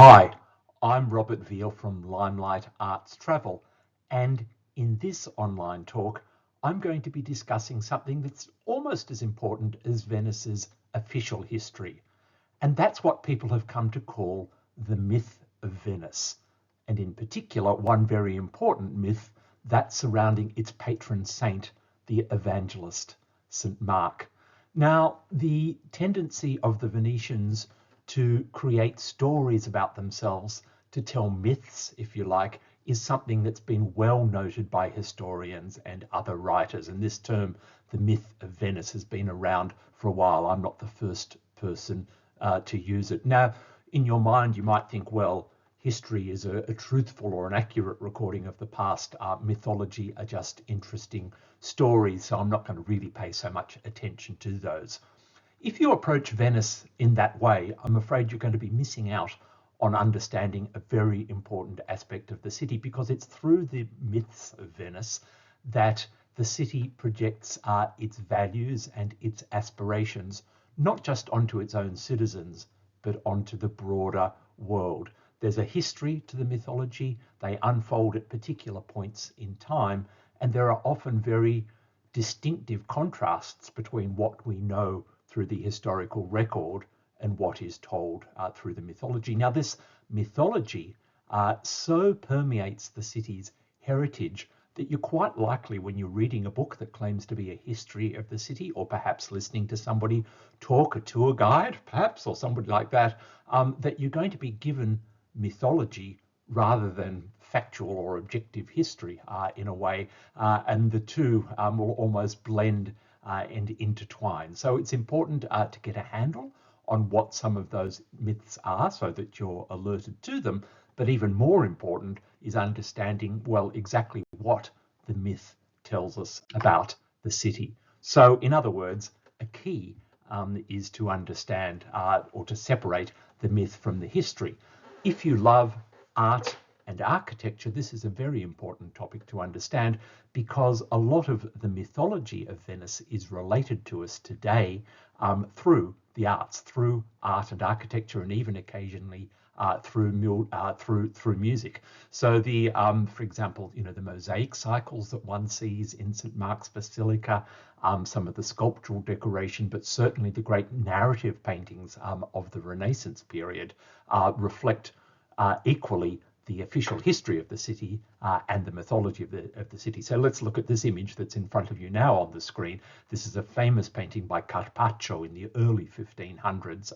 Hi, I'm Robert Veel from Limelight Arts Travel, and in this online talk, I'm going to be discussing something that's almost as important as Venice's official history, and that's what people have come to call the myth of Venice, and in particular, one very important myth that's surrounding its patron saint, the evangelist, St. Mark. Now, the tendency of the Venetians to create stories about themselves, to tell myths, if you like, is something that's been well noted by historians and other writers. And this term, the myth of Venice, has been around for a while. I'm not the first person to use it. Now, in your mind, you might think, well, history is a truthful or an accurate recording of the past. Mythology are just interesting stories, so I'm not going to really pay so much attention to those. If you approach Venice in that way, I'm afraid you're going to be missing out on understanding a very important aspect of the city, because it's through the myths of Venice that the city projects its values and its aspirations, not just onto its own citizens, but onto the broader world. There's a history to the mythology. They unfold at particular points in time, and there are often very distinctive contrasts between what we know through the historical record and what is told through the mythology. Now, this mythology so permeates the city's heritage that you're quite likely, when you're reading a book that claims to be a history of the city, or perhaps listening to somebody talk, a tour guide, perhaps, or somebody like that, that you're going to be given mythology rather than factual or objective history in a way, and the two will almost blend and intertwine. So it's important to get a handle on what some of those myths are so that you're alerted to them. But even more important is understanding, well, exactly what the myth tells us about the city. So in other words, a key is to understand or to separate the myth from the history. If you love art and architecture, this is a very important topic to understand, because a lot of the mythology of Venice is related to us today through the arts, through art and architecture, and even occasionally through music. So for example, the mosaic cycles that one sees in St. Mark's Basilica, some of the sculptural decoration, but certainly the great narrative paintings of the Renaissance period reflect equally the official history of the city and the mythology of the city. So let's look at this image that's in front of you now on the screen. This is a famous painting by Carpaccio in the early 1500s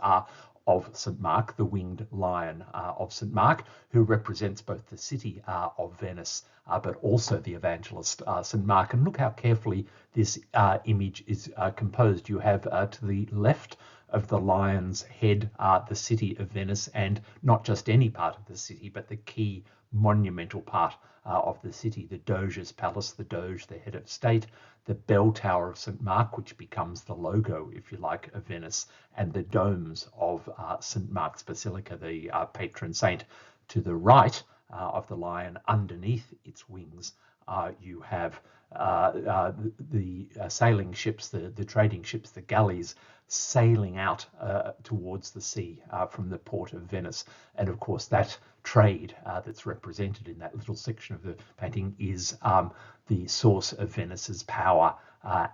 of St. Mark, the winged lion of St. Mark, who represents both the city of Venice, but also the evangelist St. Mark. And look how carefully this image is composed. You have to the left of the lion's head, the city of Venice, and not just any part of the city, but the key monumental part of the city, the Doge's palace, the Doge, the head of state, the bell tower of St. Mark, which becomes the logo, if you like, of Venice, and the domes of St. Mark's Basilica, the patron saint. To the right of the lion, underneath its wings, you have the sailing ships, the trading ships, the galleys, sailing out towards the sea from the port of Venice. And of course, that trade that's represented in that little section of the painting is the source of Venice's power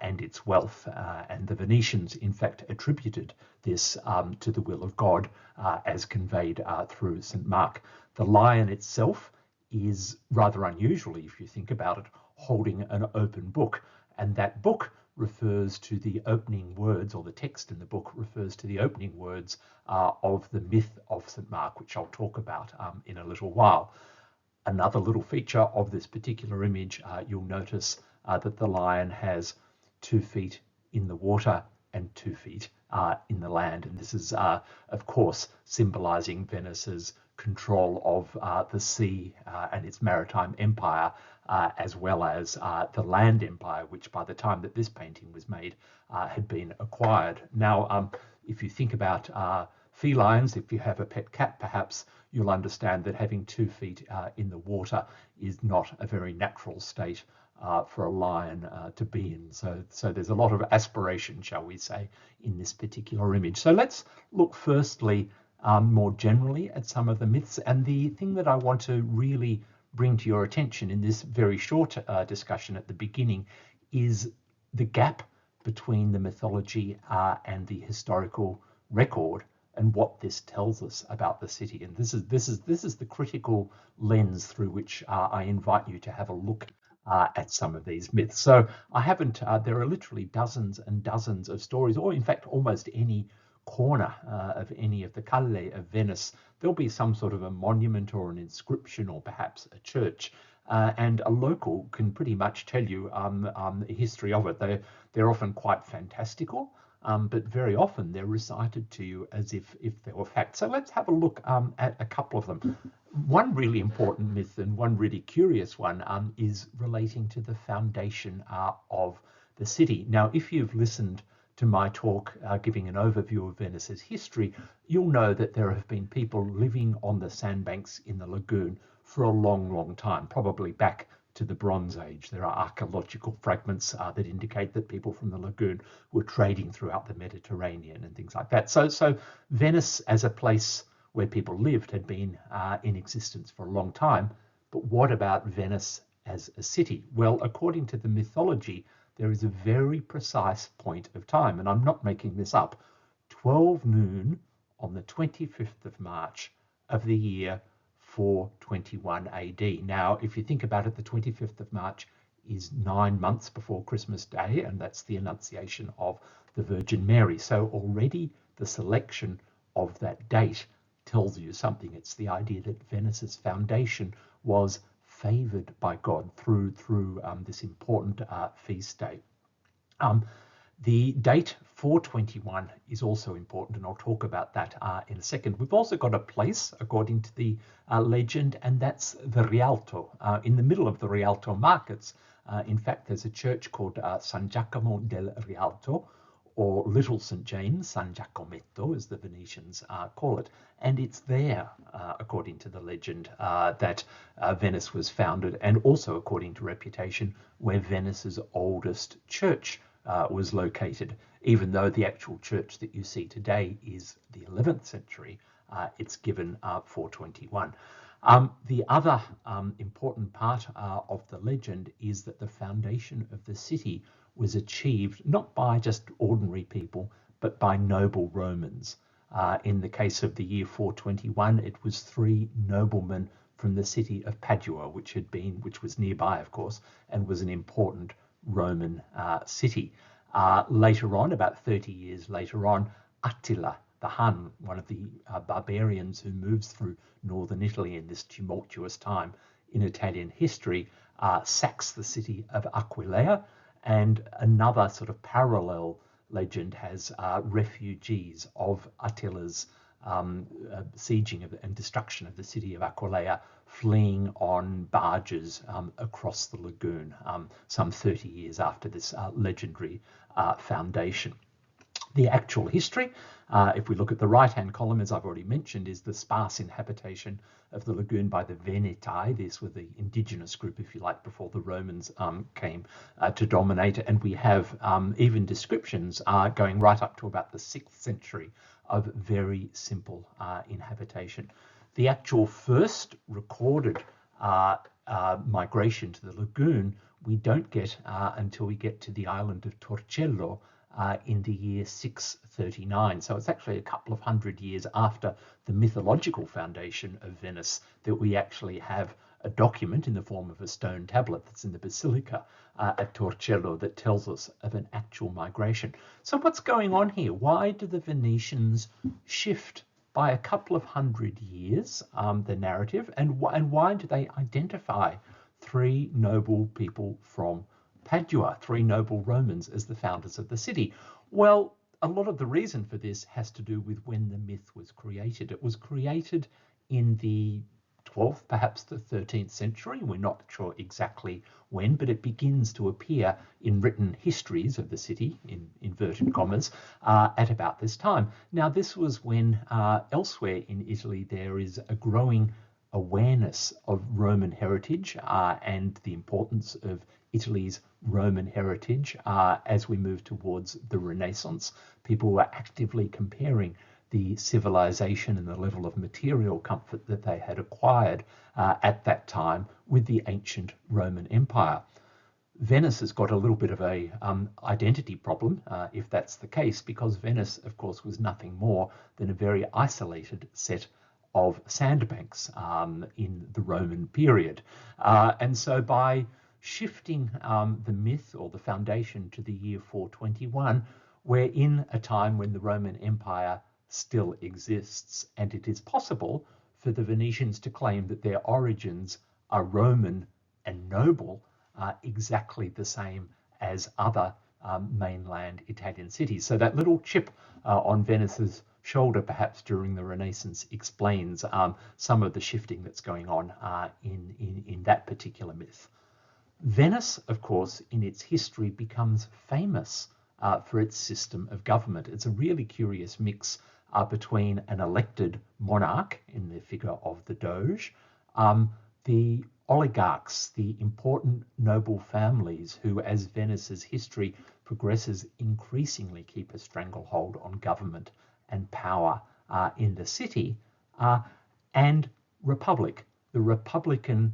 and its wealth. And the Venetians, in fact, attributed this to the will of God as conveyed through St. Mark. The lion itself is rather unusually, if you think about it, holding an open book, and that book refers to the opening words, or the text in the book refers to the opening words of the myth of St. Mark, which I'll talk about in a little while. Another little feature of this particular image, you'll notice that the lion has 2 feet in the water and 2 feet in the land. And this is, of course, symbolizing Venice's control of the sea and its maritime empire, as well as the land empire, which by the time that this painting was made had been acquired. Now, if you think about felines, if you have a pet cat, perhaps you'll understand that having 2 feet in the water is not a very natural state for a lion to be in. So there's a lot of aspiration, shall we say, in this particular image. So let's look firstly more generally at some of the myths. And the thing that I want to really bring to your attention in this very short discussion at the beginning is the gap between the mythology and the historical record, and what this tells us about the city. And this is the critical lens through which I invite you to have a look at some of these myths. So I haven't. There are literally dozens and dozens of stories, or in fact, almost any corner of any of the calle of Venice, there'll be some sort of a monument or an inscription, or perhaps a church. And a local can pretty much tell you the history of it. They're often quite fantastical, but very often they're recited to you as if they were facts. So let's have a look at a couple of them. One really important myth, and one really curious one, is relating to the foundation of the city. Now, if you've listened to my talk giving an overview of Venice's history, you'll know that there have been people living on the sandbanks in the lagoon for a long, long time, probably back to the Bronze Age. There are archaeological fragments that indicate that people from the lagoon were trading throughout the Mediterranean and things like that. So Venice as a place where people lived had been in existence for a long time. But what about Venice as a city? Well, according to the mythology, there is a very precise point of time, and I'm not making this up, 12 noon on the 25th of March of the year 421 AD. Now, if you think about it, the 25th of March is 9 months before Christmas Day, and that's the Annunciation of the Virgin Mary. So already the selection of that date tells you something. It's the idea that Venice's foundation was favored by God through this important feast day. The date 421 is also important, and I'll talk about that in a second. We've also got a place, according to the legend, and that's the Rialto. In the middle of the Rialto markets, in fact, there's a church called San Giacomo del Rialto, or Little St. James, San Giacometto, as the Venetians call it. And it's there, according to the legend, that Venice was founded, and also, according to reputation, where Venice's oldest church was located. Even though the actual church that you see today is the 11th century, it's given 421. The other important part of the legend is that the foundation of the city was achieved not by just ordinary people, but by noble Romans. In the case of the year 421, it was 3 noblemen from the city of Padua, which was nearby, of course, and was an important Roman city. Later on, about 30 years later on, Attila the Hun, one of the barbarians who moves through northern Italy in this tumultuous time in Italian history, sacks the city of Aquileia. And another sort of parallel legend has refugees of Attila's sieging and destruction of the city of Aquileia fleeing on barges across the lagoon some 30 years after this legendary foundation. The actual history, if we look at the right-hand column, as I've already mentioned, is the sparse inhabitation of the lagoon by the Veneti. These were the indigenous group, if you like, before the Romans came to dominate. And we have even descriptions going right up to about the 6th century of very simple inhabitation. The actual first recorded migration to the lagoon we don't get until we get to the island of Torcello in the year 639. So it's actually a couple of hundred years after the mythological foundation of Venice that we actually have a document in the form of a stone tablet that's in the basilica at Torcello that tells us of an actual migration. So what's going on here? Why do the Venetians shift by a couple of hundred years the narrative, and why do they identify 3 noble people from Padua, 3 noble Romans, as the founders of the city? Well, a lot of the reason for this has to do with when the myth was created. It was created in the 12th, perhaps the 13th century. We're not sure exactly when, but it begins to appear in written histories of the city, in inverted commas, at about this time. Now, this was when elsewhere in Italy there is a growing awareness of Roman heritage and the importance of Italy's Roman heritage as we move towards the Renaissance. People were actively comparing the civilization and the level of material comfort that they had acquired at that time with the ancient Roman Empire. Venice has got a little bit of a identity problem, if that's the case, because Venice, of course, was nothing more than a very isolated set of sandbanks in the Roman period. And so by shifting the myth or the foundation to the year 421, we're in a time when the Roman Empire still exists, and it is possible for the Venetians to claim that their origins are Roman and noble, exactly the same as other mainland Italian cities. So that little chip on Venice's shoulder, perhaps during the Renaissance, explains some of the shifting that's going on in that particular myth. Venice, of course, in its history becomes famous for its system of government. It's a really curious mix between an elected monarch in the figure of the Doge, the oligarchs, the important noble families who, as Venice's history progresses, increasingly keep a stranglehold on government and power in the city, and republic, the republican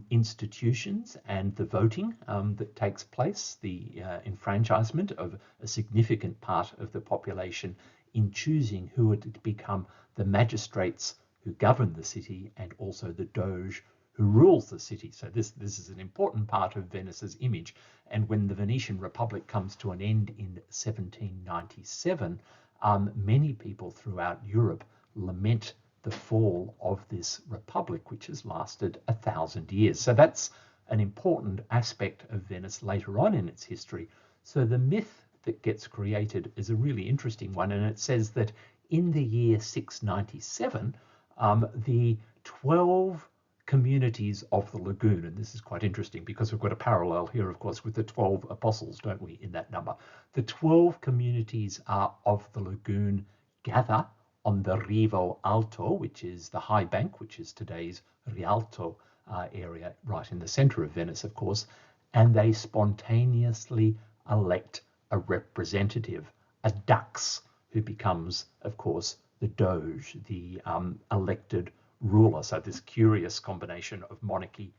institutions and the voting that takes place, the enfranchisement of a significant part of the population in choosing who are to become the magistrates who govern the city, and also the Doge who rules the city. So this is an important part of Venice's image. And when the Venetian Republic comes to an end in 1797, many people throughout Europe lament the fall of this republic, which has lasted 1,000 years. So that's an important aspect of Venice later on in its history. So the myth that gets created is a really interesting one, and it says that in the year 697, the 12 communities of the lagoon, and this is quite interesting because we've got a parallel here, of course, with the 12 apostles, don't we, in that number. The 12 communities of the lagoon gather on the Rivo Alto, which is the high bank, which is today's Rialto area, right in the center of Venice, of course, and they spontaneously elect a representative, a dux, who becomes, of course, the Doge, the elected ruler. So this curious combination of monarchy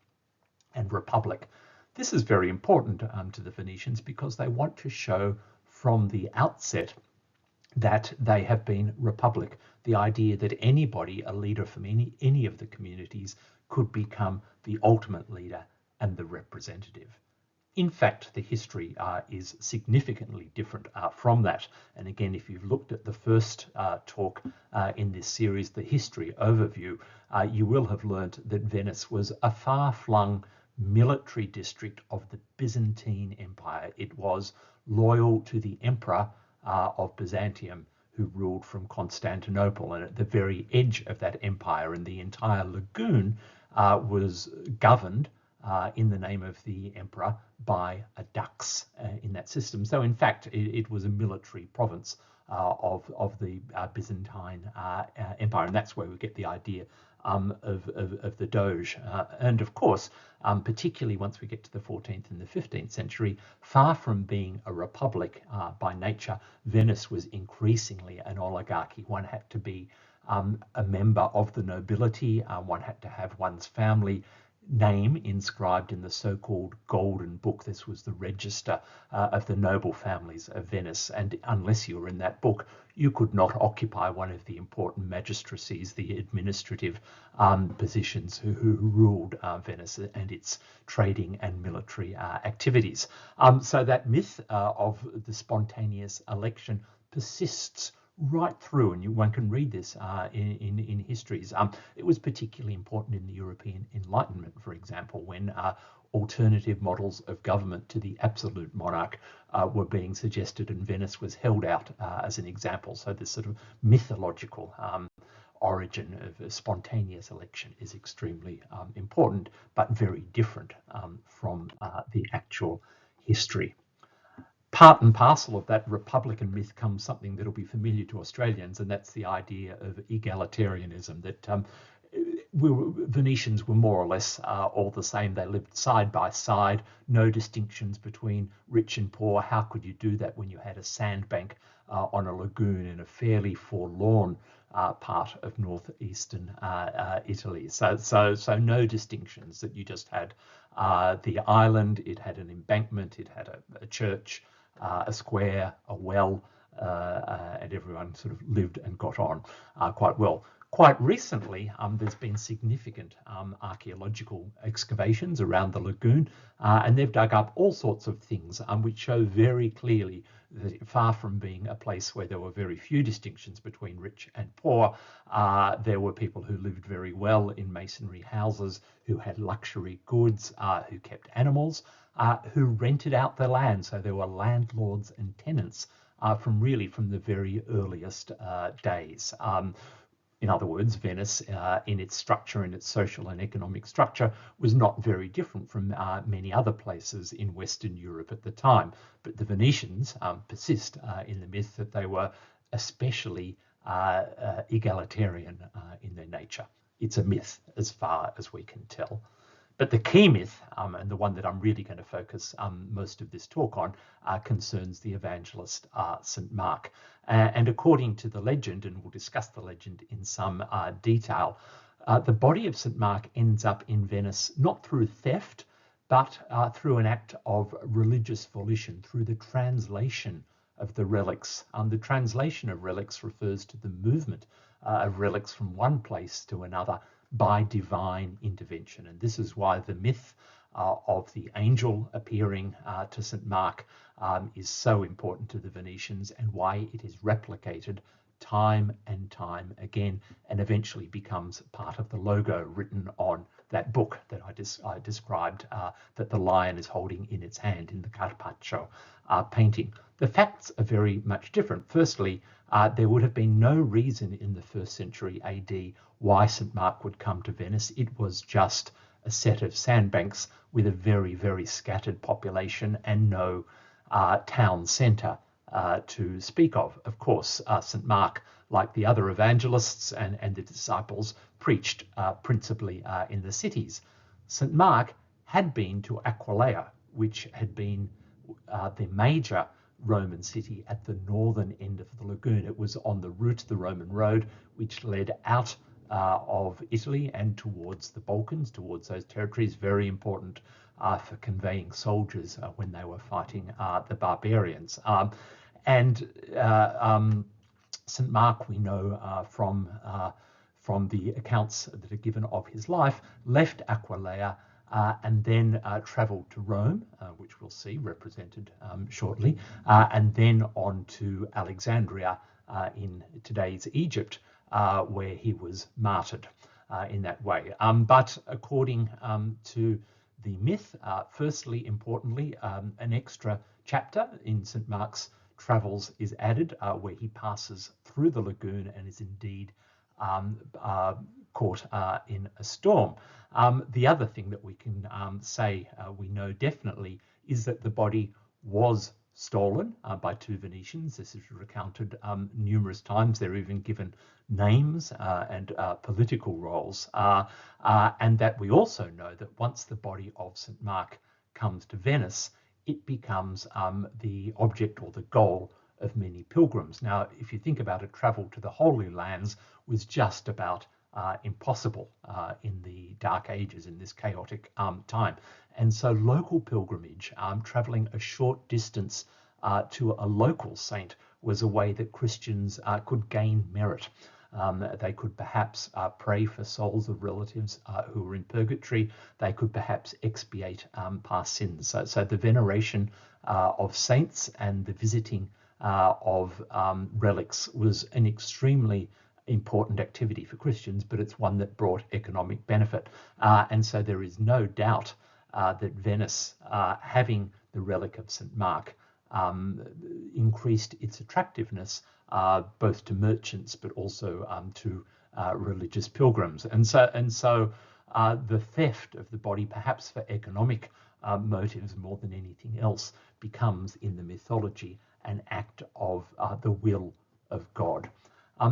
and republic. This is very important to the Venetians because they want to show from the outset that they have been republic. The idea that anybody, a leader from any of the communities, could become the ultimate leader and the representative. In fact, the history is significantly different from that. And again, if you've looked at the first talk in this series, the history overview, you will have learnt that Venice was a far-flung military district of the Byzantine Empire. It was loyal to the emperor of Byzantium, who ruled from Constantinople. And at the very edge of that empire, and the entire lagoon was governed in the name of the emperor by a dux in that system. So in fact, it was a military province of the Byzantine Empire, and that's where we get the idea of the Doge. And of course, particularly once we get to the 14th and the 15th century, far from being a republic by nature, Venice was increasingly an oligarchy. One had to be a member of the nobility, one had to have one's family name inscribed in the so-called Golden Book. This was the register of the noble families of Venice, and unless you were in that book, you could not occupy one of the important magistracies, the administrative positions who ruled Venice and its trading and military activities. So that myth of the spontaneous election persists right through, and one can read this in histories. It was particularly important in the European Enlightenment, for example, when alternative models of government to the absolute monarch were being suggested, and Venice was held out as an example. So this sort of mythological origin of a spontaneous election is extremely important, but very different from the actual history. Part and parcel of that Republican myth comes something that'll be familiar to Australians, and that's the idea of egalitarianism, that Venetians were more or less all the same. They lived side by side, no distinctions between rich and poor. How could you do that when you had a sandbank on a lagoon in a fairly forlorn part of northeastern Italy? So no distinctions. That you just had the island. It had an embankment. It had a church, a square, a well, and everyone sort of lived and got on quite well. Quite recently, there's been significant archaeological excavations around the lagoon, and they've dug up all sorts of things which show very clearly that far from being a place where there were very few distinctions between rich and poor, there were people who lived very well in masonry houses, who had luxury goods, who kept animals, who rented out their land. So there were landlords and tenants from the very earliest days. In other words, Venice, in its structure, in its social and economic structure, was not very different from many other places in Western Europe at the time. But the Venetians persist in the myth that they were especially egalitarian in their nature. It's a myth as far as we can tell. But the key myth, and the one that I'm really going to focus most of this talk on, concerns the evangelist St. Mark. And according to the legend, and we'll discuss the legend in some detail, the body of St. Mark ends up in Venice not through theft, but through an act of religious volition, through the translation of the relics. The translation of relics refers to the movement of relics from one place to another by divine intervention. And this is why the myth of the angel appearing to St. Mark is so important to the Venetians, and why it is replicated time and time again, and eventually becomes part of the logo written on that book that I described, that the lion is holding in its hand in the Carpaccio painting. The facts are very much different. Firstly, there would have been no reason in the 1st century AD why St. Mark would come to Venice. It was just a set of sandbanks with a very, very scattered population and no town centre to speak of. Of course, St. Mark, like the other evangelists and the disciples, preached principally in the cities. St. Mark had been to Aquileia, which had been the major Roman city at the northern end of the lagoon. It was on the route, the Roman road, which led out of Italy and towards the Balkans, towards those territories, very important for conveying soldiers when they were fighting the barbarians. St. Mark, we know from the accounts that are given of his life, left Aquileia and then travelled to Rome, which we'll see represented shortly, and then on to Alexandria in today's Egypt, where he was martyred in that way. But according to the myth, firstly, importantly, an extra chapter in St. Mark's travels is added, where he passes through the lagoon and is indeed caught in a storm. The other thing that we can say we know definitely is that the body was stolen by 2 Venetians. This is recounted numerous times. They're even given names and political roles. And that we also know that once the body of St. Mark comes to Venice, it becomes the object or the goal of many pilgrims. Now, if you think about it, travel to the Holy Lands was just about impossible in the Dark Ages, in this chaotic time. And so local pilgrimage, traveling a short distance to a local saint, was a way that Christians could gain merit. They could perhaps pray for souls of relatives who were in purgatory. They could perhaps expiate past sins. So the veneration of saints and the visiting of relics was an extremely important activity for Christians, but it's one that brought economic benefit. And so there is no doubt that Venice, having the relic of St. Mark, increased its attractiveness both to merchants but also to religious pilgrims. And so the theft of the body, perhaps for economic motives more than anything else, becomes in the mythology an act of the will of God.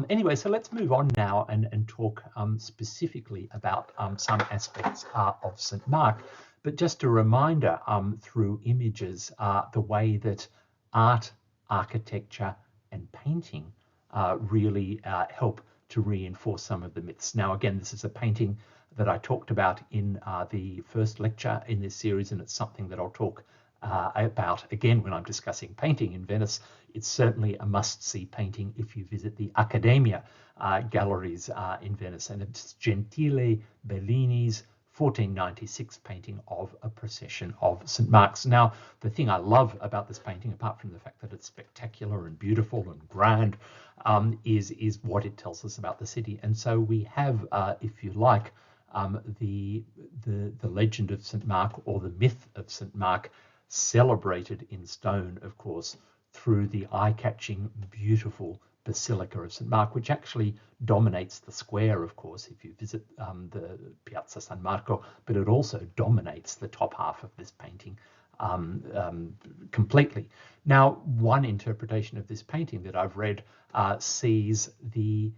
Anyway, so let's move on now and talk specifically about some aspects of St. Mark. But just a reminder through images, the way that art, architecture, and painting really help to reinforce some of the myths. Now, again, this is a painting that I talked about in the first lecture in this series, and it's something that I'll talk about again when I'm discussing painting in Venice. It's certainly a must-see painting if you visit the Accademia galleries in Venice, and it's Gentile Bellini's 1496 painting of a procession of St. Mark's. Now, the thing I love about this painting, apart from the fact that it's spectacular and beautiful and grand, is what it tells us about the city. And so we have, if you like, the legend of St. Mark, or the myth of St. Mark, celebrated in stone, of course, through the eye-catching, beautiful Basilica of St. Mark, which actually dominates the square, of course, if you visit the Piazza San Marco, but it also dominates the top half of this painting completely. Now, one interpretation of this painting that I've read sees the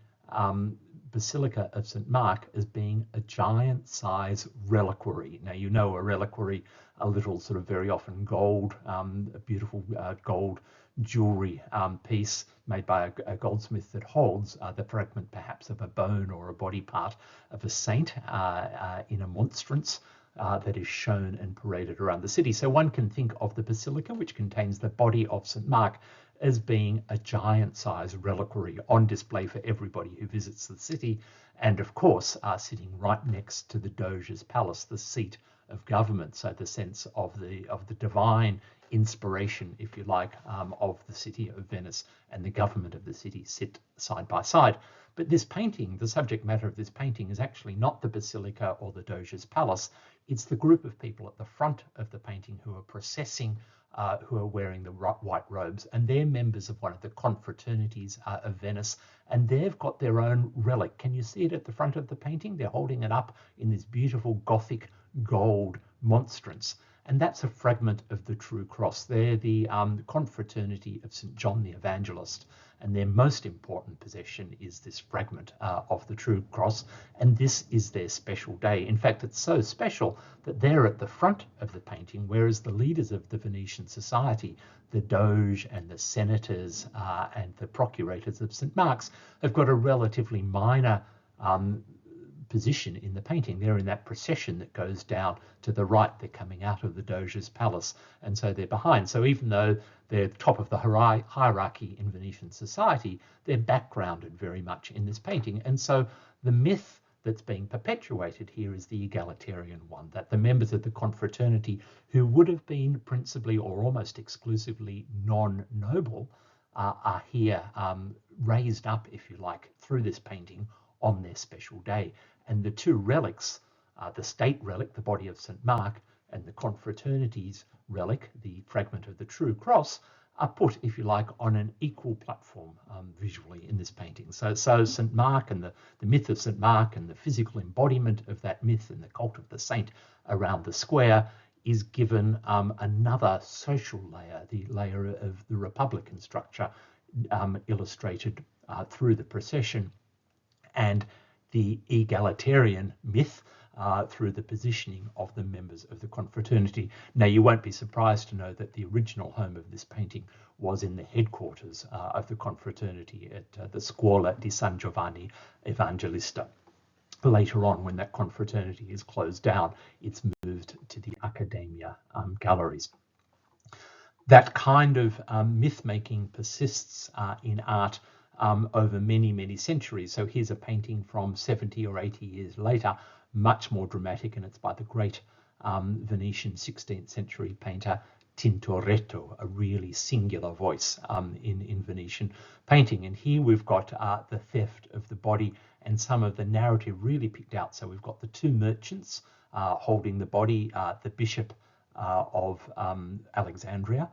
Basilica of St. Mark as being a giant size reliquary. Now, you know, a reliquary, a little sort of very often gold, a beautiful gold jewelry piece made by a goldsmith that holds the fragment perhaps of a bone or a body part of a saint in a monstrance that is shown and paraded around the city. So one can think of the Basilica, which contains the body of St. Mark, as being a giant-sized reliquary on display for everybody who visits the city, and of course sitting right next to the Doge's palace, the seat of government. So the sense of the divine inspiration, if you like, of the city of Venice and the government of the city sit side by side. But this painting, the subject matter of this painting, is actually not the Basilica or the Doge's palace. It's the group of people at the front of the painting who are processing, who are wearing the white robes, and they're members of one of the confraternities of Venice, and they've got their own relic. Can you see it at the front of the painting? They're holding it up in this beautiful Gothic gold monstrance, and that's a fragment of the true cross. They're the confraternity of St. John the Evangelist, and their most important possession is this fragment of the true cross, and this is their special day. In fact, it's so special that they're at the front of the painting, whereas the leaders of the Venetian society, the Doge and the senators and the procurators of St. Mark's, have got a relatively minor position in the painting. They're in that procession that goes down to the right. They're coming out of the Doge's palace, and so they're behind. So even though they're top of the hierarchy in Venetian society, they're backgrounded very much in this painting. And so the myth that's being perpetuated here is the egalitarian one, that the members of the confraternity, who would have been principally or almost exclusively non-noble, are here raised up, if you like, through this painting on their special day. And the two relics, the state relic, the body of St. Mark, and the confraternity's relic, the fragment of the true cross, are put, if you like, on an equal platform visually in this painting. So St. Mark and the myth of St. Mark and the physical embodiment of that myth and the cult of the saint around the square is given another social layer, the layer of the Republican structure, illustrated through the procession, and the egalitarian myth through the positioning of the members of the confraternity. Now, you won't be surprised to know that the original home of this painting was in the headquarters of the confraternity at the Scuola di San Giovanni Evangelista. Later on, when that confraternity is closed down, it's moved to the Accademia galleries. That kind of myth-making persists in art over many, many centuries. So here's a painting from 70 or 80 years later, much more dramatic, and it's by the great Venetian 16th century painter Tintoretto, a really singular voice in Venetian painting. And here we've got the theft of the body and some of the narrative really picked out. So we've got the two merchants holding the body, the bishop of Alexandria,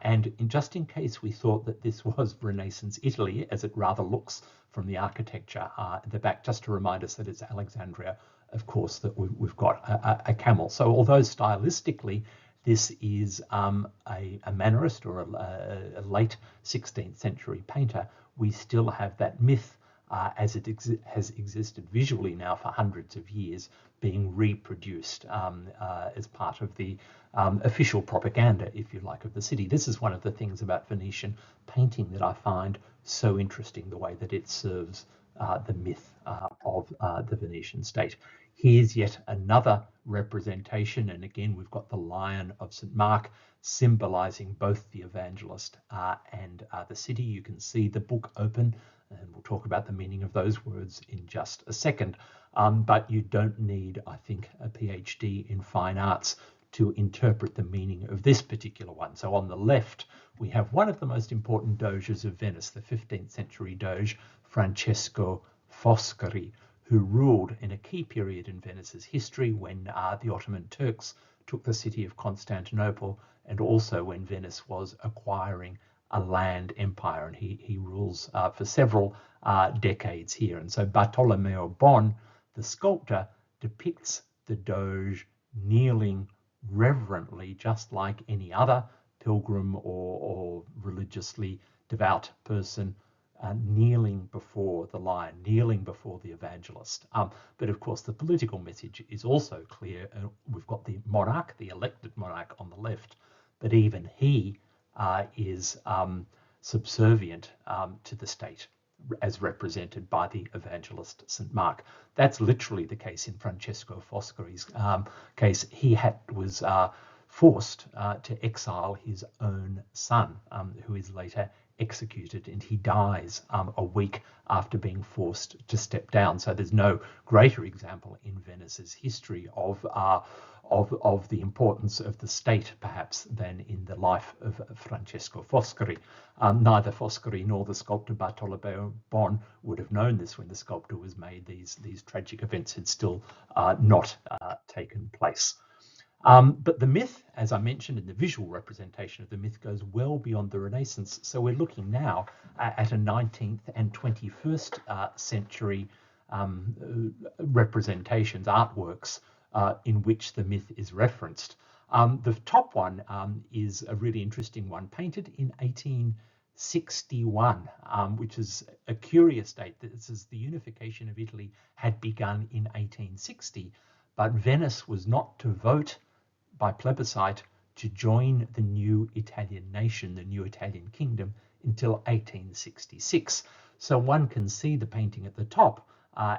and just in case we thought that this was Renaissance Italy, as it rather looks from the architecture at the back, just to remind us that it's Alexandria, of course, that we've got a camel. So although stylistically this is a Mannerist or a late 16th century painter, we still have that myth as it has existed visually now for hundreds of years, being reproduced as part of the official propaganda, if you like, of the city. This is one of the things about Venetian painting that I find so interesting, the way that it serves the myth of the Venetian state. Here's yet another representation, and again we've got the Lion of St. Mark symbolizing both the evangelist and the city. You can see the book open, and we'll talk about the meaning of those words in just a second. But you don't need, I think, a PhD in fine arts to interpret the meaning of this particular one. So on the left, we have one of the most important doges of Venice, the 15th century doge, Francesco Foscari, who ruled in a key period in Venice's history when the Ottoman Turks took the city of Constantinople, and also when Venice was acquiring a land empire, and he rules for several decades here. And so Bartolomeo Bon, the sculptor, depicts the doge kneeling reverently, just like any other pilgrim or religiously devout person, kneeling before the lion, kneeling before the evangelist. But of course, the political message is also clear. We've got the monarch, the elected monarch on the left, but even he is subservient to the state, as represented by the evangelist St. Mark. That's literally the case in Francesco Foscari's case. He was forced to exile his own son, who is later executed, and he dies a week after being forced to step down. So there's no greater example in Venice's history of the importance of the state, perhaps, than in the life of Francesco Foscari. Neither Foscari nor the sculptor Bartolomeo Bon would have known this when the sculpture was made. These tragic events had still not taken place. But the myth, as I mentioned, in the visual representation of the myth, goes well beyond the Renaissance. So we're looking now at a 19th and 21st century representations, artworks, in which the myth is referenced. The top one is a really interesting one, painted in 1861, which is a curious date. This is the unification of Italy had begun in 1860, but Venice was not to vote by plebiscite to join the new Italian nation, the new Italian kingdom, until 1866. So one can see the painting at the top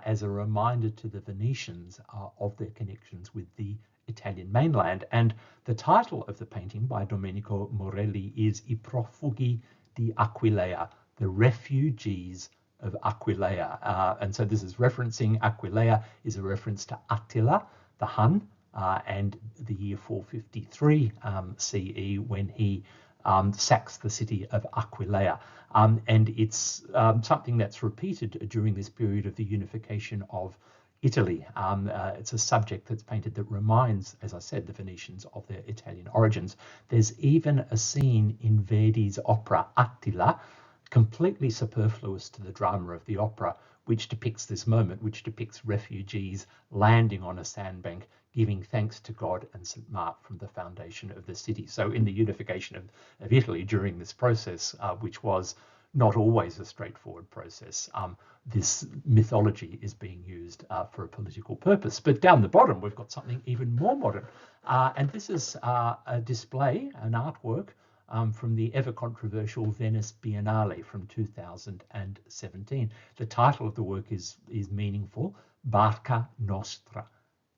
as a reminder to the Venetians of their connections with the Italian mainland. And the title of the painting by Domenico Morelli is I profughi di Aquileia, the refugees of Aquileia. And so this is referencing, Aquileia is a reference to Attila, the Hun, and the year 453 CE, when he sacks the city of Aquileia. And it's something that's repeated during this period of the unification of Italy. It's a subject that's painted that reminds, as I said, the Venetians of their Italian origins. There's even a scene in Verdi's opera Attila, completely superfluous to the drama of the opera, which depicts this moment, which depicts refugees landing on a sandbank, giving thanks to God and St. Mark from the foundation of the city. So in the unification of Italy during this process, which was not always a straightforward process, this mythology is being used for a political purpose. But down the bottom, we've got something even more modern. And this is a display, an artwork from the ever controversial Venice Biennale from 2017. The title of the work is meaningful, Barca Nostra,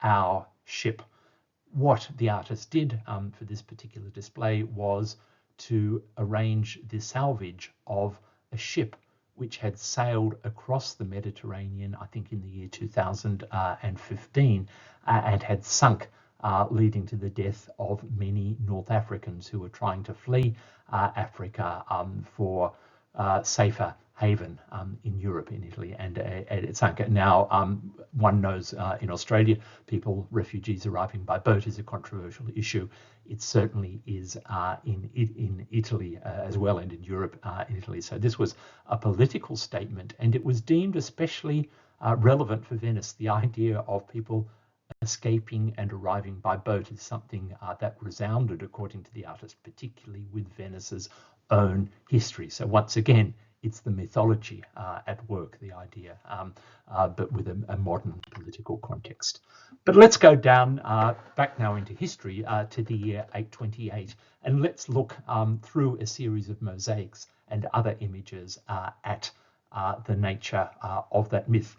our ship. What the artist did for this particular display was to arrange the salvage of a ship which had sailed across the Mediterranean, I think in the year 2015, and had sunk, leading to the death of many North Africans who were trying to flee Africa for safer haven in Europe, in Italy, and it sank. Now, one knows in Australia, refugees arriving by boat is a controversial issue. It certainly is in Italy as well, and in Europe, in Italy. So this was a political statement, and it was deemed especially relevant for Venice. The idea of people escaping and arriving by boat is something that resounded, according to the artist, particularly with Venice's own history. So once again, It's the mythology at work, the idea, but with a modern political context. But let's go down back now into history to the year 828, and let's look through a series of mosaics and other images at the nature of that myth.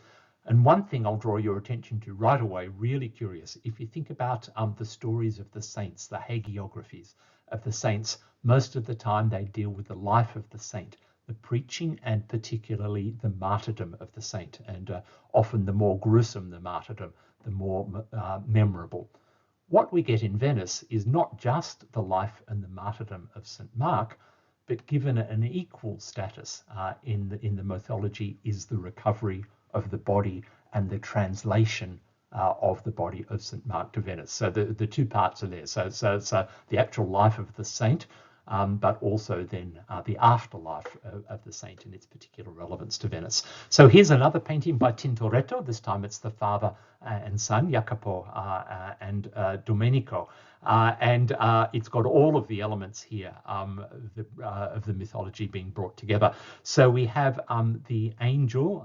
And one thing I'll draw your attention to right away, really curious, if you think about the stories of the saints, the hagiographies of the saints, most of the time they deal with the life of the saint, the preaching, and particularly the martyrdom of the saint. And often the more gruesome the martyrdom, the more memorable. What we get in Venice is not just the life and the martyrdom of St. Mark, but given an equal status in the mythology is the recovery of the body and the translation of the body of St. Mark to Venice. So the two parts are there. So the actual life of the saint, but also then the afterlife of the saint and its particular relevance to Venice. So here's another painting by Tintoretto. This time it's the father and son, Jacopo and Domenico. And it's got all of the elements here of the mythology being brought together. So we have the angel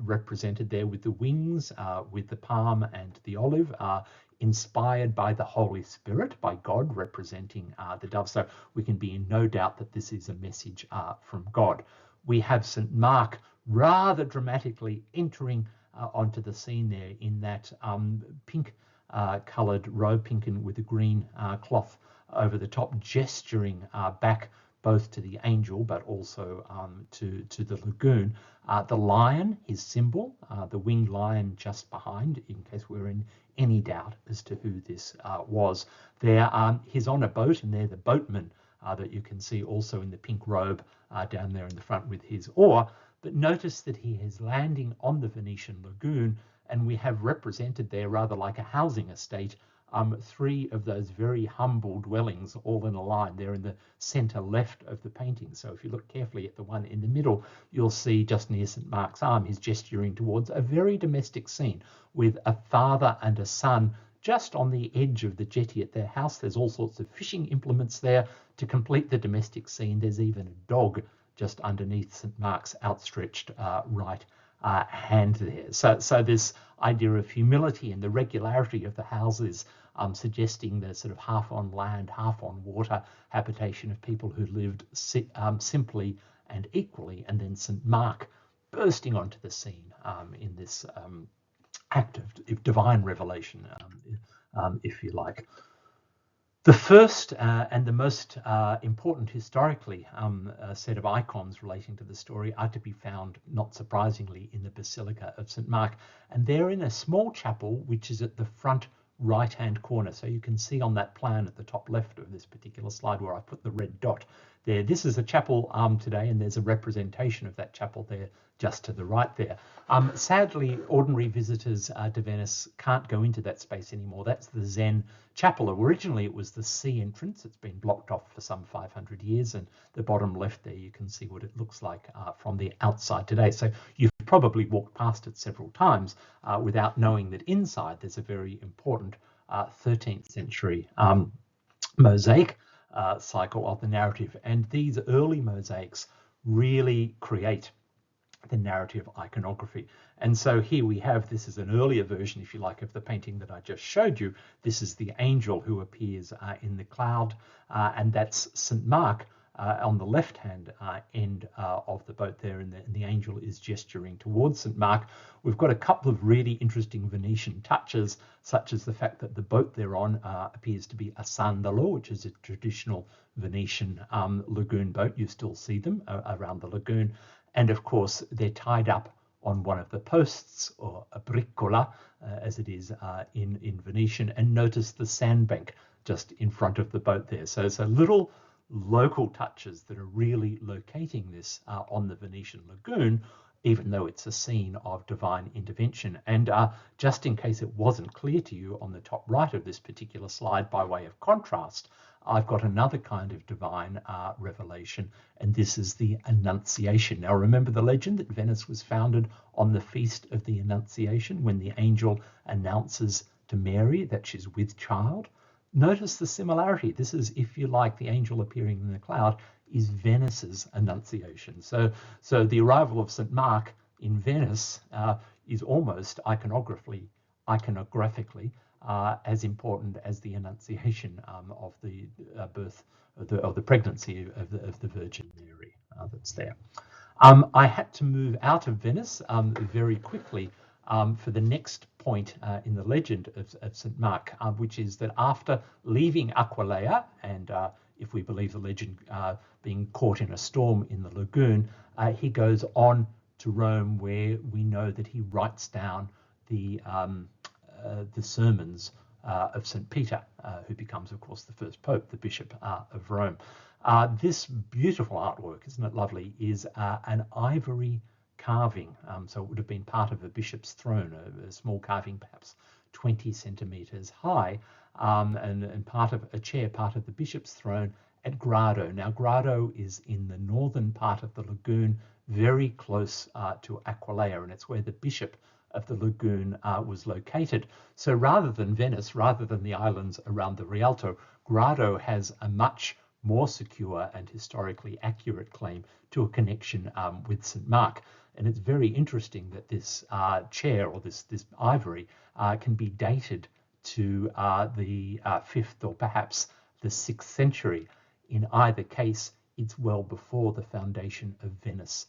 represented there with the wings, with the palm and the olive, inspired by the Holy Spirit, by God, representing the dove. So we can be in no doubt that this is a message from God. We have St. Mark rather dramatically entering onto the scene there in that pink coloured robe, pink and with a green cloth over the top, gesturing back both to the angel but also to the lagoon. The lion, his symbol, the winged lion just behind, in case we're in any doubt as to who this was. There, he's on a boat, and they're the boatman that you can see also in the pink robe down there in the front with his oar. But notice that he is landing on the Venetian lagoon, and we have represented there, rather like a housing estate, three of those very humble dwellings all in a line. They're in the center left of the painting. So if you look carefully at the one in the middle, you'll see just near St. Mark's arm, he's gesturing towards a very domestic scene with a father and a son just on the edge of the jetty at their house. There's all sorts of fishing implements there to complete the domestic scene. There's even a dog just underneath St. Mark's outstretched right hand there. So this idea of humility and the regularity of the houses, suggesting the sort of half on land, half on water habitation of people who lived simply and equally, and then St. Mark bursting onto the scene in this act of divine revelation, if you like. The first and the most important historically set of icons relating to the story are to be found, not surprisingly, in the Basilica of St. Mark. And they're in a small chapel, which is at the front right-hand corner. So you can see on that plan at the top left of this particular slide where I put the red dot there. This is a chapel today, and there's a representation of that chapel there just to the right there. Sadly, ordinary visitors to Venice can't go into that space anymore. That's the Zen chapel. Originally, it was the sea entrance. It's been blocked off for some 500 years, and the bottom left there, you can see what it looks like from the outside today. So you've probably walked past it several times without knowing that inside there's a very important 13th century mosaic cycle of the narrative. And these early mosaics really create the narrative iconography. And so here we have, this is an earlier version, if you like, of the painting that I just showed you. This is the angel who appears in the cloud, and that's St. Mark on the left-hand end of the boat there, and the angel is gesturing towards St. Mark. We've got a couple of really interesting Venetian touches, such as the fact that the boat they're on appears to be a sandalo, which is a traditional Venetian lagoon boat. You still see them around the lagoon. And of course, they're tied up on one of the posts, or a briccola, as it is in Venetian. And notice the sandbank just in front of the boat there. So it's a little local touches that are really locating this on the Venetian lagoon, even though it's a scene of divine intervention. And just in case it wasn't clear to you, on the top right of this particular slide, by way of contrast, I've got another kind of divine revelation, and this is the Annunciation. Now remember the legend that Venice was founded on the Feast of the Annunciation, when the angel announces to Mary that she's with child. Notice the similarity. This is, if you like, the angel appearing in the cloud is Venice's Annunciation. So the arrival of St. Mark in Venice is almost iconographically as important as the Annunciation of the birth of the pregnancy of the Virgin Mary that's there. I had to move out of Venice very quickly for the next point in the legend of St. Mark, which is that after leaving Aquileia, and if we believe the legend, being caught in a storm in the lagoon, he goes on to Rome, where we know that he writes down the sermons of St. Peter, who becomes, of course, the first pope, the Bishop of Rome. This beautiful artwork, isn't it lovely, is an ivory carving. So it would have been part of a bishop's throne, a small carving, perhaps 20 centimeters high, and part of a chair, part of the bishop's throne at Grado. Now, Grado is in the northern part of the lagoon, very close to Aquileia, and it's where the bishop of the lagoon was located. So rather than Venice, rather than the islands around the Rialto, Grado has a much more secure and historically accurate claim to a connection with St. Mark. And it's very interesting that this chair, or this ivory, can be dated to the 5th or perhaps the 6th century. In either case, it's well before the foundation of Venice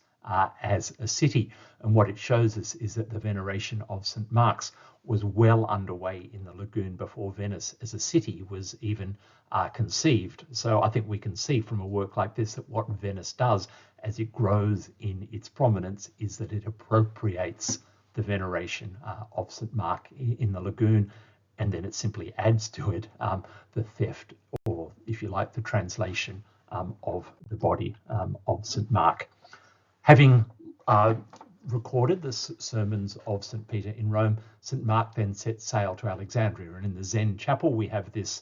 as a city. And what it shows us is that the veneration of St. Mark's was well underway in the lagoon before Venice as a city was even conceived. So I think we can see from a work like this that what Venice does as it grows in its prominence is that it appropriates the veneration of St. Mark in the lagoon, and then it simply adds to it the theft, or if you like, the translation of the body of St. Mark. Having recorded the sermons of St. Peter in Rome, St. Mark then sets sail to Alexandria, and in the Zen chapel we have this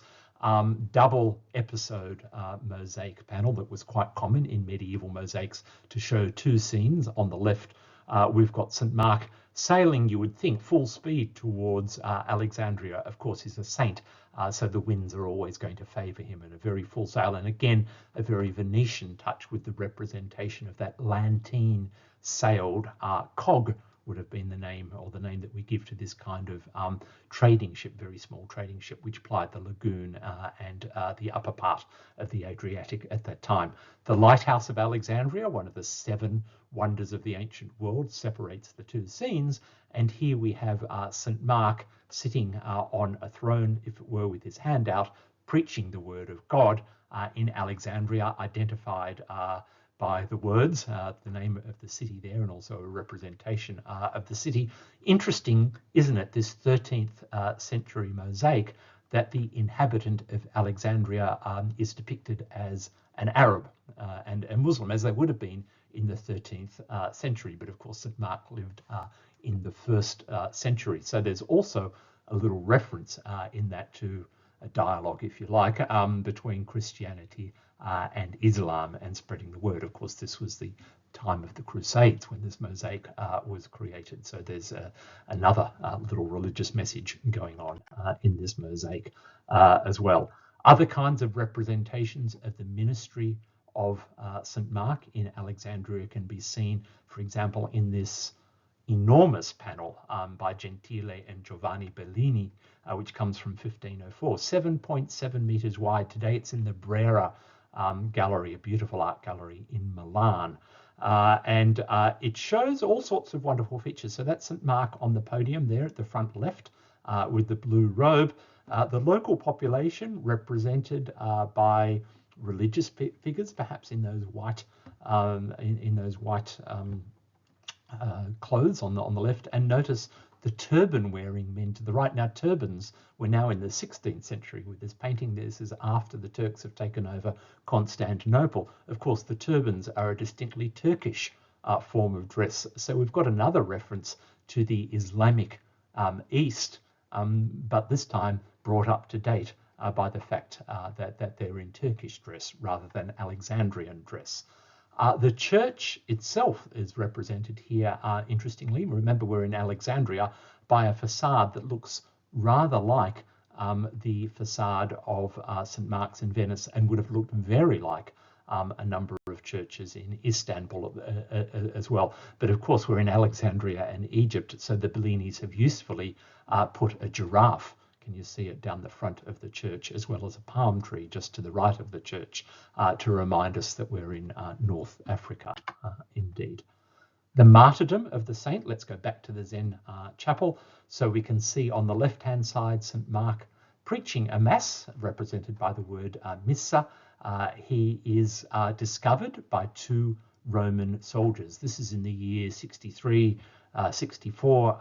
double episode mosaic panel that was quite common in medieval mosaics to show two scenes. On the left, we've got St. Mark sailing, you would think, full speed towards Alexandria. Of course, he's a saint, so the winds are always going to favour him, and a very full sail, and again, a very Venetian touch with the representation of that lantine sailed cog would have been the name, or the name that we give to this kind of trading ship, very small trading ship, which plied the lagoon and the upper part of the Adriatic at that time. The lighthouse of Alexandria, one of the 7 wonders of the ancient world, separates the two scenes, and here we have St. Mark sitting on a throne, if it were, with his hand out, preaching the word of God in Alexandria, identified by the words, the name of the city there, and also a representation of the city. Interesting, isn't it, this 13th century mosaic, that the inhabitant of Alexandria is depicted as an Arab and a Muslim, as they would have been in the 13th century. But of course, St. Mark lived in the 1st century. So there's also a little reference in that to a dialogue, if you like, between Christianity and Islam and spreading the word. Of course, this was the time of the Crusades when this mosaic was created. So there's another little religious message going on in this mosaic as well. Other kinds of representations of the ministry of St. Mark in Alexandria can be seen, for example, in this enormous panel by Gentile and Giovanni Bellini, which comes from 1504, 7.7 meters wide. Today it's in the Brera gallery, a beautiful art gallery in Milan. And it shows all sorts of wonderful features. So that's St. Mark on the podium there at the front left with the blue robe. The local population represented by religious figures, perhaps in those white clothes on the left, and notice the turban wearing men to the right. Now, turbans were now in the 16th century with this painting. This is after the Turks have taken over Constantinople. Of course, the turbans are a distinctly Turkish form of dress. So we've got another reference to the Islamic East, but this time brought up to date by the fact that they're in Turkish dress rather than Alexandrian dress. The church itself is represented here, interestingly. Remember, we're in Alexandria, by a facade that looks rather like the facade of St. Mark's in Venice, and would have looked very like a number of churches in Istanbul as well. But of course, we're in Alexandria and Egypt, so the Bellinis have usefully put a giraffe. Can you see it down the front of the church, as well as a palm tree just to the right of the church, to remind us that we're in North Africa, indeed. The martyrdom of the saint, let's go back to the Zen chapel. So we can see on the left-hand side St. Mark preaching a mass, represented by the word missa. He is discovered by two Roman soldiers. This is in the year 63, 64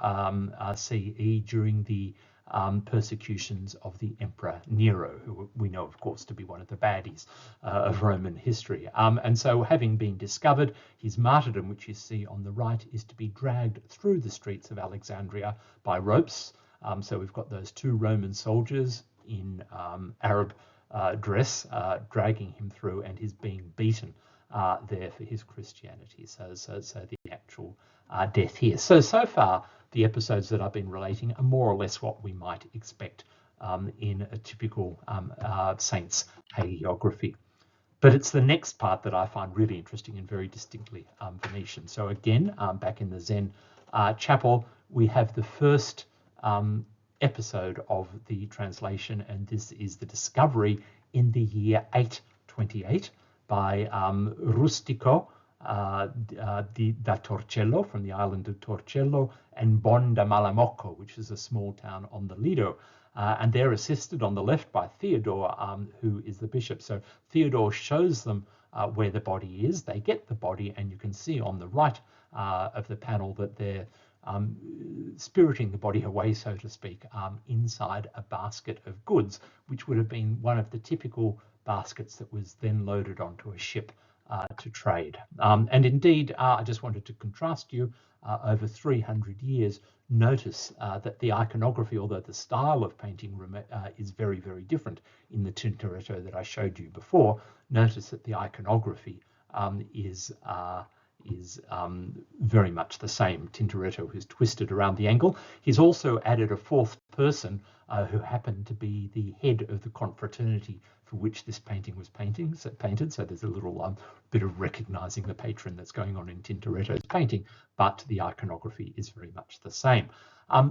CE, during the persecutions of the Emperor Nero, who we know, of course, to be one of the baddies of Roman history. And so, having been discovered, his martyrdom, which you see on the right, is to be dragged through the streets of Alexandria by ropes. So we've got those two Roman soldiers in Arab dress dragging him through, and he's being beaten there for his Christianity. So the actual death here. So far, the episodes that I've been relating are more or less what we might expect in a typical saint's hagiography. But it's the next part that I find really interesting and very distinctly Venetian. So again, back in the Zen chapel, we have the first episode of the translation, and this is the discovery in the year 828 by Rustico da Torcello, from the island of Torcello, and Bon da Malamocco, which is a small town on the Lido. And they're assisted on the left by Theodore, who is the bishop. So Theodore shows them where the body is. They get the body, and you can see on the right of the panel that they're spiriting the body away, so to speak, inside a basket of goods, which would have been one of the typical baskets that was then loaded onto a ship to trade. And indeed, I just wanted to contrast you over 300 years. Notice that the iconography, although the style of painting is very, very different in the Tintoretto that I showed you before, notice that the iconography is very much the same. Tintoretto, who's twisted around the angle. He's also added a fourth person who happened to be the head of the confraternity for which this painting was painted. So there's a little bit of recognizing the patron that's going on in Tintoretto's painting, but the iconography is very much the same.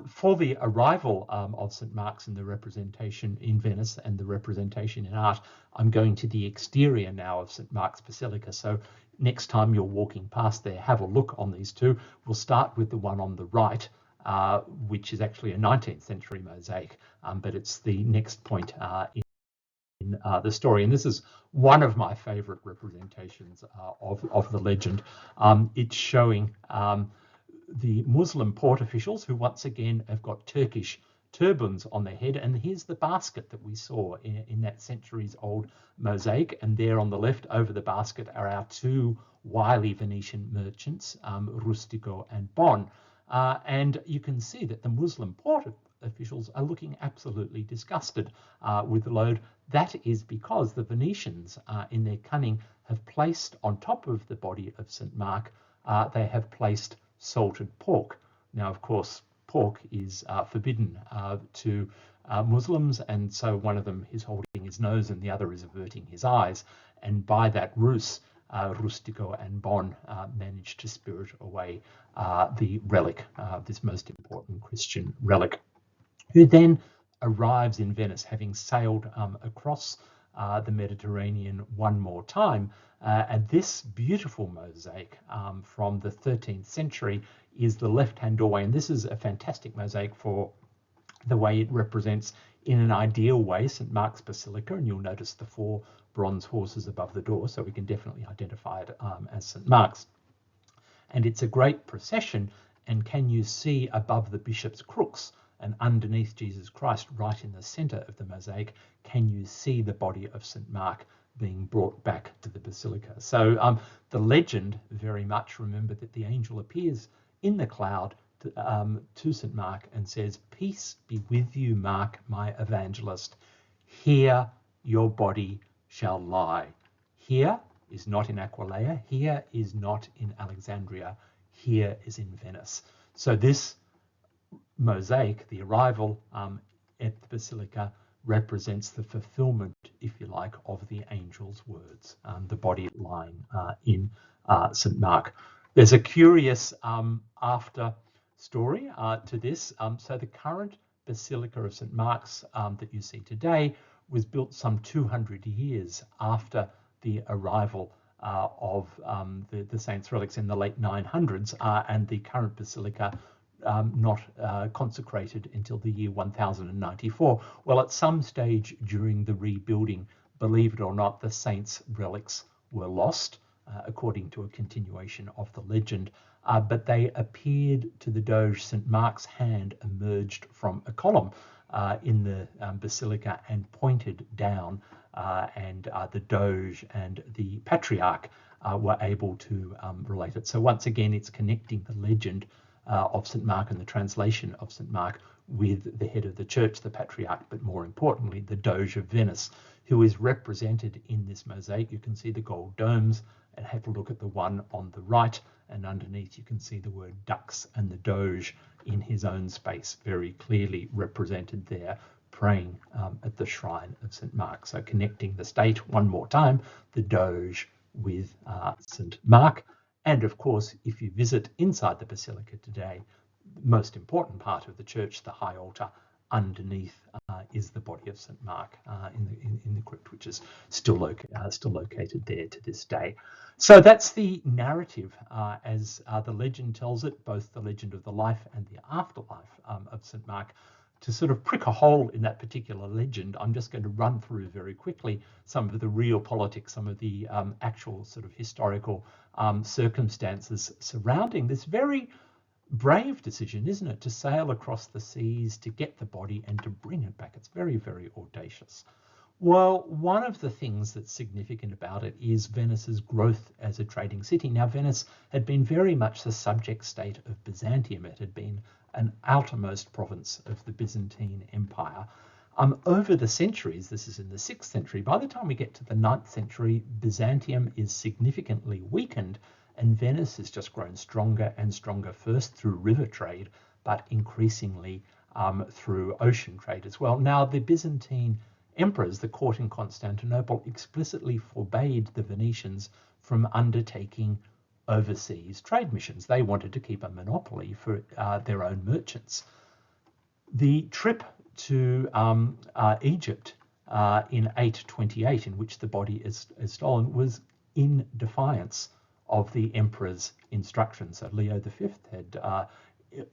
For the arrival of St. Mark's in the representation in Venice and the representation in art, I'm going to the exterior now of St. Mark's Basilica. So next time you're walking past there, have a look on these two. We'll start with the one on the right, which is actually a 19th century mosaic, but it's the next point in the story. And this is one of my favorite representations of the legend. It's showing the Muslim port officials, who once again have got Turkish turbans on their head, and here's the basket that we saw in that centuries old mosaic, and there on the left over the basket are our two wily Venetian merchants, Rustico and Bon, and you can see that the Muslim port officials are looking absolutely disgusted with the load. That is because the Venetians, in their cunning, have placed on top of the body of St. Mark, they have placed salted pork. Now, of course, pork is forbidden to Muslims, and so one of them is holding his nose and the other is averting his eyes. And by that ruse, Rustico and Bon managed to spirit away the relic, this most important Christian relic, who then arrives in Venice, having sailed across the Mediterranean one more time. And this beautiful mosaic from the 13th century is the left-hand doorway. And this is a fantastic mosaic for the way it represents, in an ideal way, St. Mark's Basilica. And you'll notice the four bronze horses above the door, so we can definitely identify it as St. Mark's. And it's a great procession. And can you see above the bishop's crooks and underneath Jesus Christ, right in the center of the mosaic, can you see the body of St. Mark being brought back to the basilica? So the legend very much, remember that the angel appears in the cloud to St. Mark and says, "Peace be with you, Mark, my evangelist. Here your body shall lie." Here is not in Aquileia. Here is not in Alexandria. Here is in Venice. So this mosaic, the arrival at the basilica, represents the fulfillment, if you like, of the angel's words, the body lying in St. Mark. There's a curious after story to this. So the current Basilica of St. Mark's that you see today was built some 200 years after the arrival of the saint's relics in the late 900s, and the current basilica not consecrated until the year 1094. Well, at some stage during the rebuilding, believe it or not, the saint's relics were lost, according to a continuation of the legend, but they appeared to the Doge. St. Mark's hand emerged from a column in the basilica and pointed down, and the Doge and the Patriarch were able to relate it. So once again, it's connecting the legend of St. Mark and the translation of St. Mark with the head of the church, the Patriarch, but more importantly, the Doge of Venice, who is represented in this mosaic. You can see the gold domes, and have a look at the one on the right, and underneath you can see the word dux and the Doge in his own space, very clearly represented there, praying at the shrine of St. Mark. So connecting the state one more time, the Doge with St. Mark. And of course, if you visit inside the basilica today, the most important part of the church, the high altar, underneath is the body of St. Mark in the crypt, which is still located there to this day. So that's the narrative as the legend tells it, both the legend of the life and the afterlife of St. Mark. To sort of prick a hole in that particular legend, I'm just going to run through very quickly some of the real politics, some of the actual sort of historical circumstances surrounding this very brave decision, isn't it, to sail across the seas to get the body and to bring it back. It's very, very audacious. Well, one of the things that's significant about it is Venice's growth as a trading city. Now, Venice had been very much the subject state of Byzantium. It had been an outermost province of the Byzantine Empire. Over the centuries, this is in the 6th century, by the time we get to the 9th century, Byzantium is significantly weakened, and Venice has just grown stronger and stronger, first through river trade, but increasingly through ocean trade as well. Now, the Byzantine emperors, the court in Constantinople, explicitly forbade the Venetians from undertaking overseas trade missions. They wanted to keep a monopoly for their own merchants. The trip to Egypt in 828, in which the body is stolen, was in defiance of the emperor's instructions. So Leo V had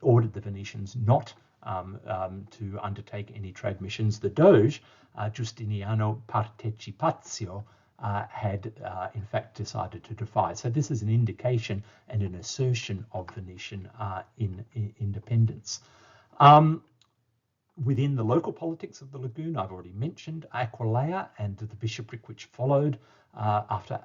ordered the Venetians not to undertake any trade missions. The Doge, Giustiniano Partecipazio, had in fact decided to defy. So this is an indication and an assertion of Venetian independence. Within the local politics of the lagoon, I've already mentioned Aquileia and the bishopric which followed after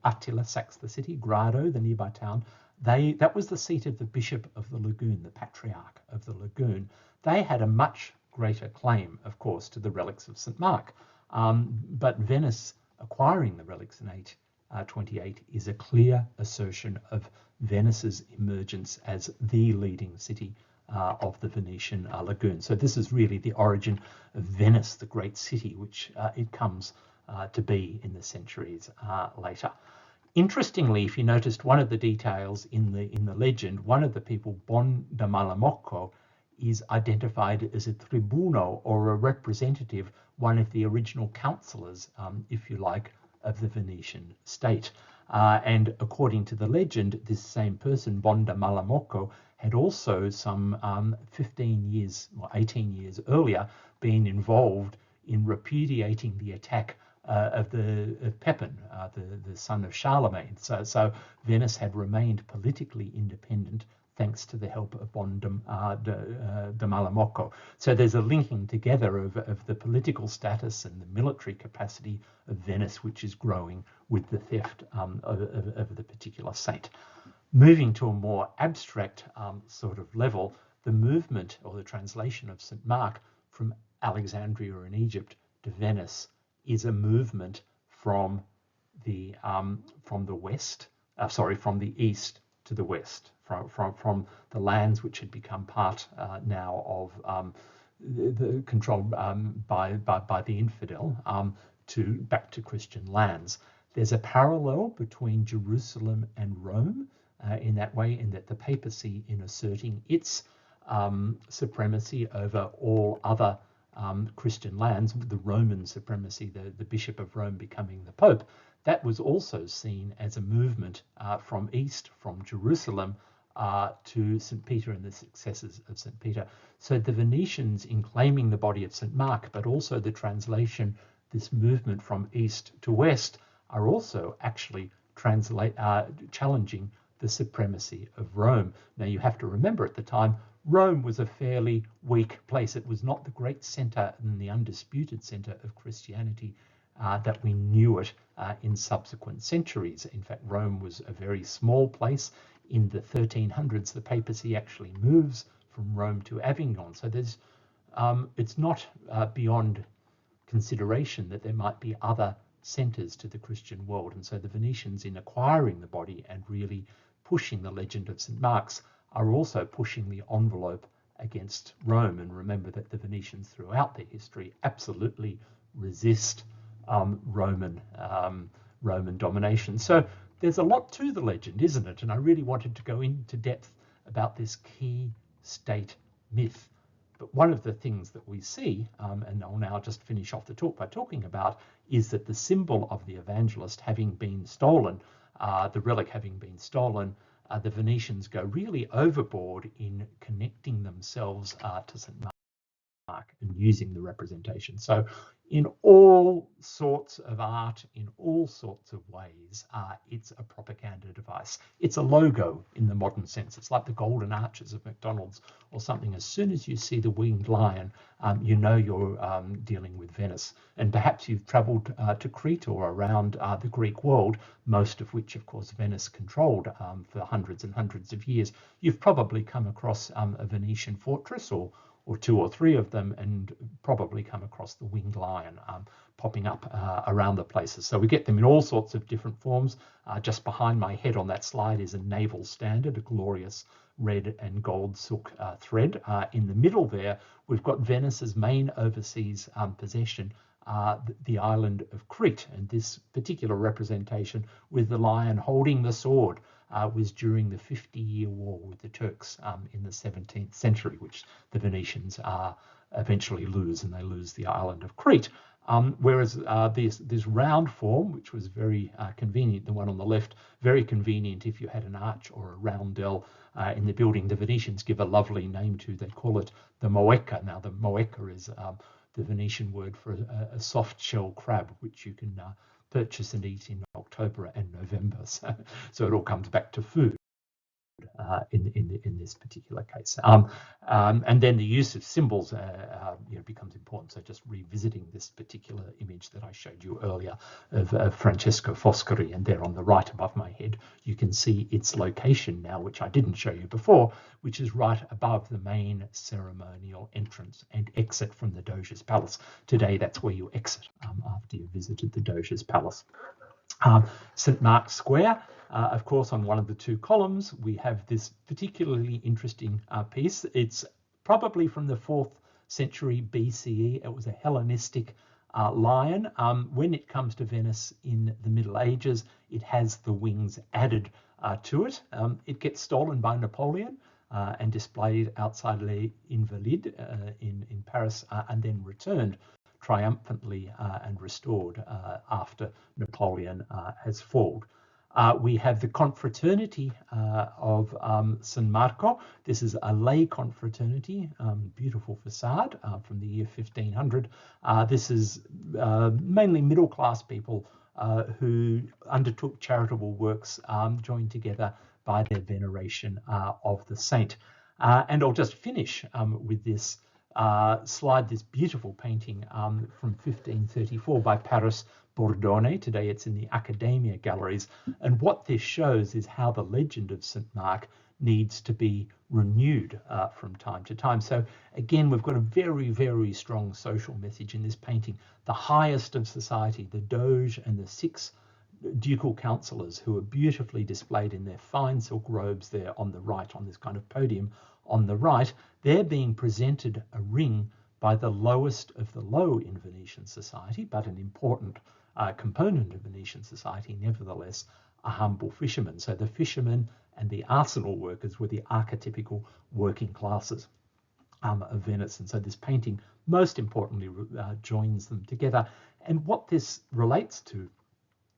Attila sacks the city, Grado, the nearby town. That was the seat of the bishop of the lagoon, the patriarch of the lagoon. They had a much greater claim, of course, to the relics of St. Mark. But Venice acquiring the relics in 828 is a clear assertion of Venice's emergence as the leading city of the Venetian lagoon. So this is really the origin of Venice, the great city, which it comes to be in the centuries later. Interestingly, if you noticed one of the details in the legend, one of the people, Bon da Malamocco, is identified as a tribuno, or a representative, one of the original councillors, if you like, of the Venetian state. And according to the legend, this same person, Bon da Malamocco, had also some 15 years or 18 years earlier been involved in repudiating the attack of Pepin, the son of Charlemagne. So Venice had remained politically independent thanks to the help of Bon da Malamocco. So there's a linking together of the political status and the military capacity of Venice, which is growing with the theft of the particular saint. Moving to a more abstract sort of level, the movement or the translation of St. Mark from Alexandria in Egypt to Venice is a movement from the east to the west, from the lands which had become part now of controlled by the infidel back to Christian lands. There's a parallel between Jerusalem and Rome in that way, in that the papacy, in asserting its supremacy over all other Christian lands, the Roman supremacy, the Bishop of Rome becoming the Pope, that was also seen as a movement from east, from Jerusalem, to St. Peter and the successors of St. Peter. So the Venetians, in claiming the body of St. Mark, but also the translation, this movement from east to west, are also actually challenging the supremacy of Rome. Now you have to remember, at the time, Rome was a fairly weak place. It was not the great center and the undisputed center of Christianity that we knew it in subsequent centuries. In fact, Rome was a very small place. In the 1300s, the papacy actually moves from Rome to Avignon. So it's not beyond consideration that there might be other centers to the Christian world. And so the Venetians, in acquiring the body and really pushing the legend of St. Mark's, are also pushing the envelope against Rome. And remember that the Venetians throughout their history absolutely resist Roman domination. So there's a lot to the legend, isn't it? And I really wanted to go into depth about this key state myth. But one of the things that we see, and I'll now just finish off the talk by talking about, is that the symbol of the evangelist having been stolen, the relic having been stolen, the Venetians go really overboard in connecting themselves to St. Mark and using the representation. So in all sorts of art, in all sorts of ways, it's a propaganda device. It's a logo in the modern sense. It's like the golden arches of McDonald's or something. As soon as you see the winged lion, you know you're dealing with Venice. And perhaps you've traveled to Crete or around the Greek world, most of which, of course, Venice controlled for hundreds and hundreds of years. You've probably come across a Venetian fortress or two or three of them, and probably come across the winged lion popping up around the places. So we get them in all sorts of different forms. Just behind my head on that slide is a naval standard, a glorious red and gold silk thread. In the middle there, we've got Venice's main overseas possession, the island of Crete. And this particular representation with the lion holding the sword was during the 50-year war with the Turks in the 17th century, which the Venetians eventually lose, and they lose the island of Crete. Whereas this round form, which was very convenient, the one on the left, very convenient if you had an arch or a roundel in the building, the Venetians give a lovely name to. They call it the moeca. Now, the moeca is the Venetian word for a soft shell crab, which you can purchase and eat in October and November. So it all comes back to food in this particular case. And then the use of symbols becomes important. So just revisiting this particular image that I showed you earlier of Francesco Foscari, and there on the right above my head, you can see its location now, which I didn't show you before, which is right above the main ceremonial entrance and exit from the Doge's Palace. Today, that's where you exit after you've visited the Doge's Palace. St. Mark's Square, of course, on one of the two columns, we have this particularly interesting piece. It's probably from the 4th century BCE. It was a Hellenistic lion. When it comes to Venice in the Middle Ages, it has the wings added to it. It gets stolen by Napoleon and displayed outside Les Invalides in Paris, and then returned triumphantly and restored after Napoleon has fallen. We have the confraternity of San Marco. This is a lay confraternity, beautiful facade from the year 1500. This is mainly middle-class people who undertook charitable works, joined together by their veneration of the saint. And I'll just finish with this slide, this beautiful painting from 1534 by Paris Bordone. Today it's in the Academia galleries. And what this shows is how the legend of St. Mark needs to be renewed from time to time. So again, we've got a very, very strong social message in this painting. The highest of society, the Doge and the 6 ducal councillors, who are beautifully displayed in their fine silk robes there on the right, on this kind of podium on the right, they're being presented a ring by the lowest of the low in Venetian society, but an important component of Venetian society, nevertheless, a humble fisherman. So the fishermen and the arsenal workers were the archetypical working classes of Venice. And so this painting, most importantly, joins them together. And what this relates to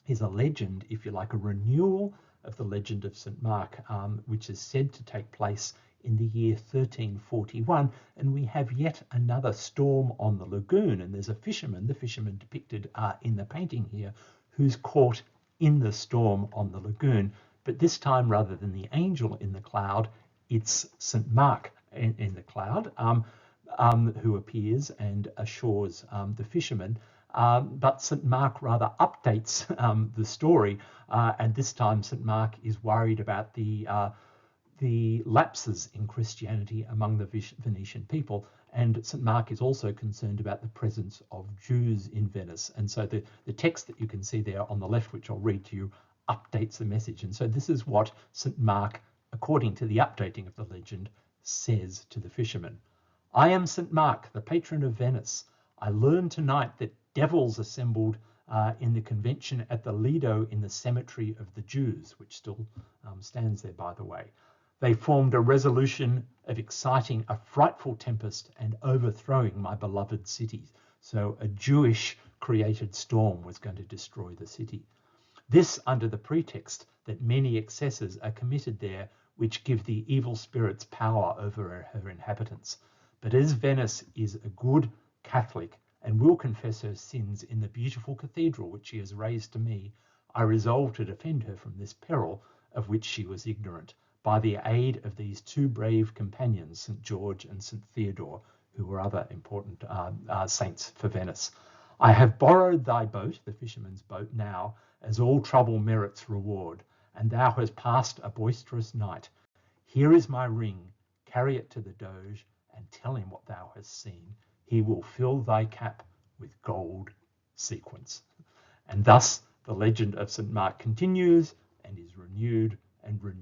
is a legend, if you like, a renewal of the legend of St. Mark, which is said to take place in the year 1341. And we have yet another storm on the lagoon. And there's a fisherman, the fisherman depicted in the painting here, who's caught in the storm on the lagoon. But this time, rather than the angel in the cloud, it's St. Mark in the cloud, who appears and assures the fisherman. But St. Mark rather updates the story, and this time St. Mark is worried about the lapses in Christianity among the Venetian people, and St. Mark is also concerned about the presence of Jews in Venice. And so the text that you can see there on the left, which I'll read to you, updates the message. And so this is what St. Mark, according to the updating of the legend, says to the fisherman. I am St. Mark, the patron of Venice. I learned tonight that devils assembled in the convention at the Lido in the cemetery of the Jews, which still stands there, by the way. They formed a resolution of exciting a frightful tempest and overthrowing my beloved city. So a Jewish created storm was going to destroy the city. This under the pretext that many excesses are committed there, which give the evil spirits power over her inhabitants. But as Venice is a good Catholic and will confess her sins in the beautiful cathedral which she has raised to me, I resolve to defend her from this peril of which she was ignorant, by the aid of these two brave companions, St. George and St. Theodore, who were other important saints for Venice. I have borrowed thy boat, the fisherman's boat, now, as all trouble merits reward, and thou hast passed a boisterous night. Here is my ring, carry it to the Doge, and tell him what thou hast seen. He will fill thy cap with gold sequins. And thus the legend of St. Mark continues and is renewed and renewed.